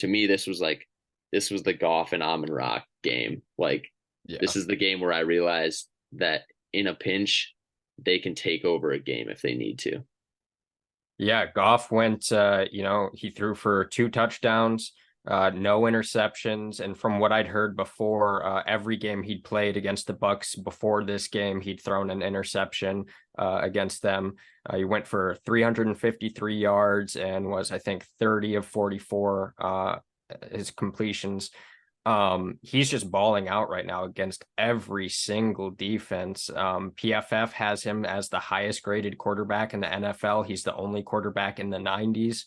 to me, this was the Goff and Amon-Ra game. Like, Yeah. this is the game where I realized that in a pinch, they can take over a game if they need to. Yeah, Goff went, he threw for 2 touchdowns, no interceptions. And from what I'd heard before, every game he'd played against the Bucks before this game, he'd thrown an interception against them. He went for 353 yards and was, I think, 30 of 44 his completions. He's just balling out right now against every single defense. PFF has him as the highest graded quarterback in the NFL. He's the only quarterback in the 90s.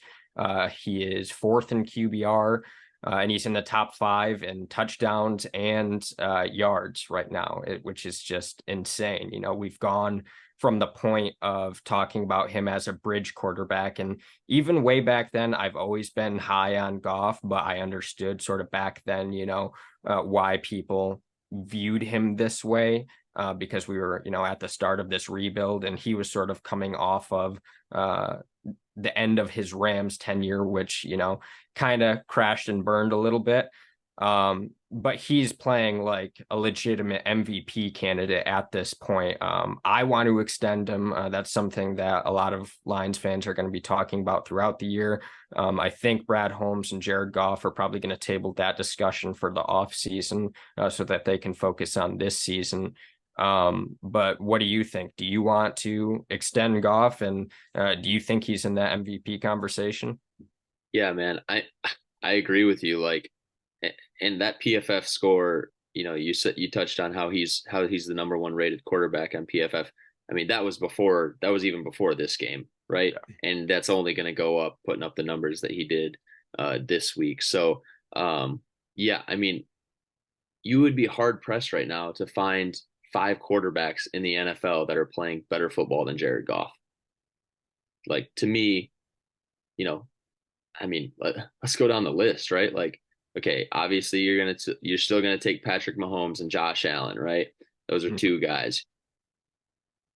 He is fourth in QBR, and he's in the top 5 in touchdowns and yards right now, which is just insane. We've gone from the point of talking about him as a bridge quarterback. And even way back then, I've always been high on Goff, but I understood sort of back then, why people viewed him this way. Because we were, at the start of this rebuild, and he was sort of coming off of the end of his Rams tenure, which, kind of crashed and burned a little bit. But he's playing like a legitimate MVP candidate at this point. I want to extend him. That's something that a lot of Lions fans are going to be talking about throughout the year. I think Brad Holmes and Jared Goff are probably going to table that discussion for the offseason so that they can focus on this season. But what do you think? Do you want to extend Goff, and do you think he's in that MVP conversation? Yeah, man, I agree with you. Like, and that PFF score, you touched on how he's the number one rated quarterback on PFF. I mean, that was even before this game, right? Yeah. And that's only going to go up, putting up the numbers that he did this week. So, yeah, I mean, you would be hard pressed right now to find 5 quarterbacks in the NFL that are playing better football than Jared Goff. Like, to me, you know, I mean, let's go down the list, right? Like, okay, obviously you're still gonna take Patrick Mahomes and Josh Allen, right? Those are Mhm. 2 guys.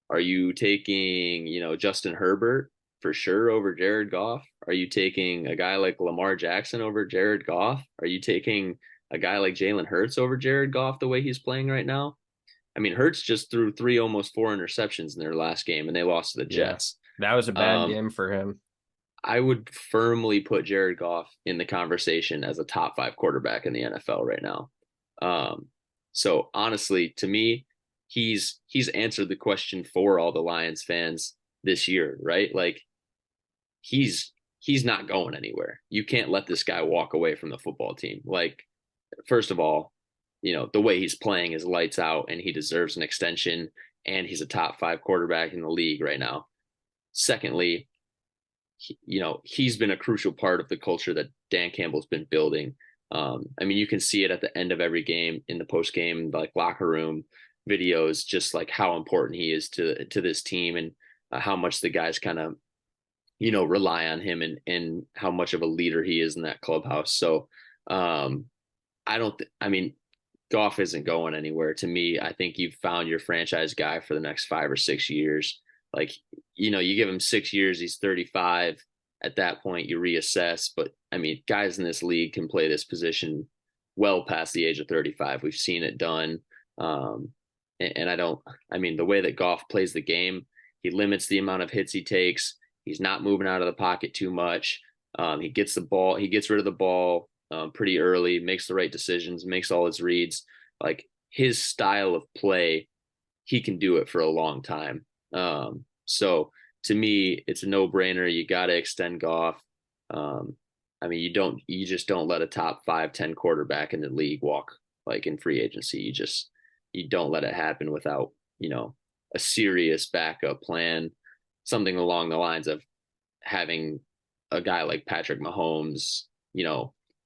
Are you taking, Justin Herbert for sure over Jared Goff? Are you taking a guy like Lamar Jackson over Jared Goff? Are you taking a guy like Jalen Hurts over Jared Goff the way he's playing right now? I mean, Hurts just threw three, almost 4 interceptions in their last game, and they lost to the Yeah, Jets. that was a bad Um, game for him. I would firmly put Jared Goff in the conversation as a top 5 quarterback in the NFL right now. Um, so honestly, to me, he's answered the question for all the Lions fans this year, right? Like, he's not going anywhere. You can't let this guy walk away from the football team. Like, first of all, the way he's playing is lights out, and he deserves an extension, and he's a top 5 quarterback in the league right now. Secondly, he's been a crucial part of the culture that Dan Campbell's been building. I mean, you can see it at the end of every game in the post game, like locker room videos, just like how important he is to this team, and how much the guys kind of rely on him, and how much of a leader he is in that clubhouse. So I don't. I mean, Goff isn't going anywhere. To me, I think you've found your franchise guy for the next 5 or 6 years. Like, you give him 6 years, he's 35. At that point, you reassess. But I mean, guys in this league can play this position well past the age of 35. We've seen it done. And I don't, I mean, the way that Goff plays the game, he limits the amount of hits he takes. He's not moving out of the pocket too much. He gets the ball, he gets rid of the ball pretty early, makes the right decisions, makes all his reads. Like, his style of play, he can do it for a long time. So to me, it's a no brainer. You got to extend Goff. Um, I mean, you just don't let a top 5, 10 quarterback in the league walk like in free agency. You don't let it happen without, a serious backup plan, something along the lines of having a guy like Patrick Mahomes,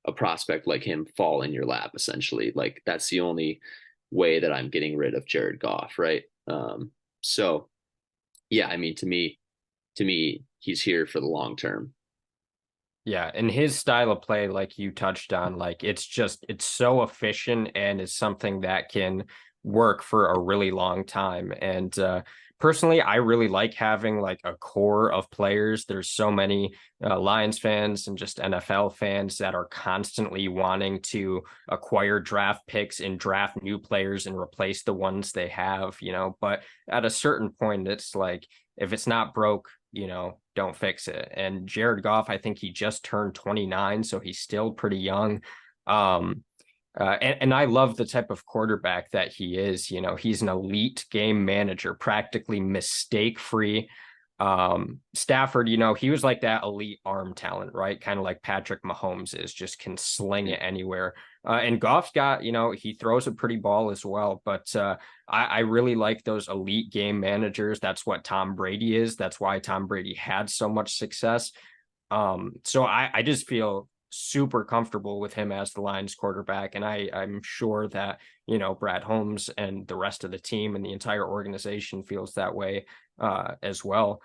a prospect like him fall in your lap, essentially. Like, that's the only way that I'm getting rid of Jared Goff, right? So yeah, I mean, to me, he's here for the long term. Yeah, and his style of play, like you touched on, like it's so efficient and is something that can work for a really long time. And personally, I really like having like a core of players. There's so many Lions fans and just NFL fans that are constantly wanting to acquire draft picks and draft new players and replace the ones they have, But at a certain point, it's like, if it's not broke, don't fix it. And Jared Goff, I think he just turned 29, so he's still pretty young. Um, and I love the type of quarterback that he is. He's an elite game manager, practically mistake free. Stafford, he was like that elite arm talent, right? Kind of like Patrick Mahomes is, just can sling it anywhere. And Goff's got, he throws a pretty ball as well. But I really like those elite game managers. That's what Tom Brady is. That's why Tom Brady had so much success. So I just feel super comfortable with him as the Lions quarterback. And I'm sure that, Brad Holmes and the rest of the team and the entire organization feels that way as well.